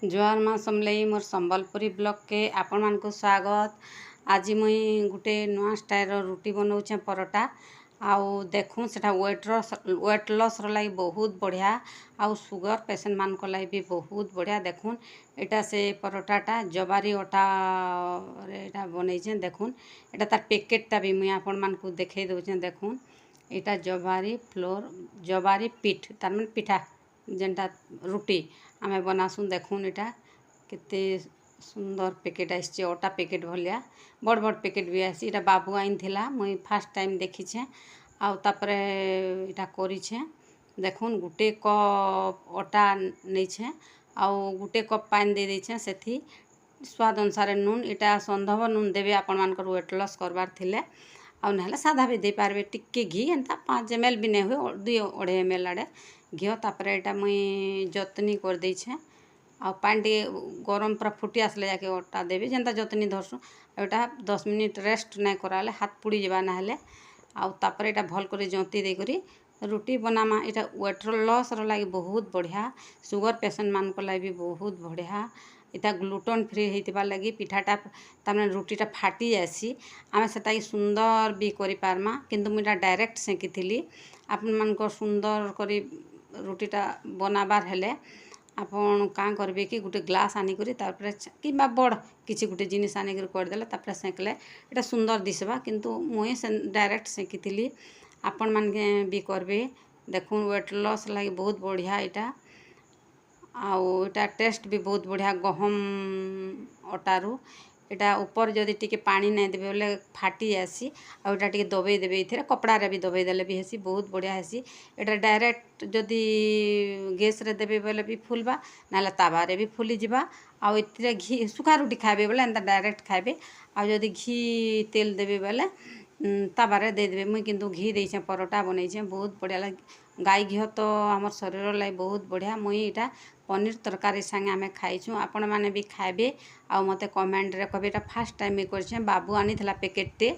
जुआर माँ समलई मोर संबलपुरी ब्लॉग के आपण मान को स्वागत। आज मुई गुटे नुआ स्टाइल रुटी बनाऊे परोटा आउ देखूँ सेटा वेट लॉस लगी बहुत बढ़िया आउ सुगर पेशेंट मान को लगी भी बहुत बढ़िया। देखूँ एटा से परोटाटा जबारी अटा एटा बनईचे। देखूँ एटा तार पैकेटटा भी मुई आपण मान को देखे दूचे। देखूँ एटा जबारी फ्लोर जबारी पीठ तार मन पिठा जेनटा रुटी आमे बनासुँ। देखूँ एटा केते सुंदर पैकेट आसी अटा पैकेट भलिया बड़ बड़ पैकेट भी आसी। एटा बाबू आइन थिला मुई फास्ट टाइम देखीछे आउ तापरे एटा करिछे। देखूँ गुटे कप अटा नहींछे आउ गुटे कप पानी दे देछे। सेथी स्वाद अनुसार नून एटा संधव नून देवे आपण मानकर वेट लॉस करबार थिले आउ नहले सादा भी दे पारबे। टिक्के घी एंता 5 ml भी नहीं हुए 2-2.5 ml आड़े घी तापर एटा मुई जतनी कर देछे आ पानी गरम पूरा फुटी आसले जाके अटा देवी जेनता जतनी धरसु। एटा 10 मिनट रेस्ट नहीं कराले हाथ पुड़ी जावा नाहले आउ तापर एटा भल करे जंती दे करी रुटी बनामा। एटा वेट लॉस लगी बहुत बढ़िया सुगर पेशेंट मान को लगी बहुत बढ़िया। इता ग्लूटेन फ्री होइतिबा लगी पिठाटा तामने रुटीटा फाटी जासी आमे सेटा सुंदर भी करि पारमा किंतु मुइटा डायरेक्ट सेकिथिली। आपन मान को सुंदर करी रुटीटा बनाबार हेले आपन का करबे कि गुटे ग्लास आनी करी तारपरे किबा बड़ किछि गुटे जिनिस आनी करी कर देले तारपरे सेकले एटा सुंदर दिसबा किंतु मुई से डायरेक्ट सेकिथिली। आपन मान के भी करबे। देखूँ वेट लॉस लगी बहुत बढ़िया एटा आउ एटा टेस्ट भी बहुत बढ़िया गहम अटारू एटा ऊपर जदि टिके पानी नहीं देबे बोले फाटी आसी आ एटा टिके दबे देबे इथिरे कपड़ा रे भी दबे देले भी हेसी बहुत बढ़िया हेसी। एटा डायरेक्ट जदि गैस रे देबे बोले भी फुलबा नाले तावा रे भी फुली जिबा आउ इथिरे घी सुखा रुटी खाबे बोले एंता डायरेक्ट खाबे आउ जदि घी तेल देबे बोले तावा रे दे देबे। मुई किंतु घी देइछे परोटा बनईछे बहुत बढ़िया लगे। गाय घी तो हमर शरीर लगी बहुत बढ़िया। मुई एटा पनीर तरकारी संगे आमे खाइछु आपण माने भी खाबे आउ मते कमेंट रे कहबे। एटा फर्स्ट टाइम करछे बाबू आनी थिला पैकेट टे।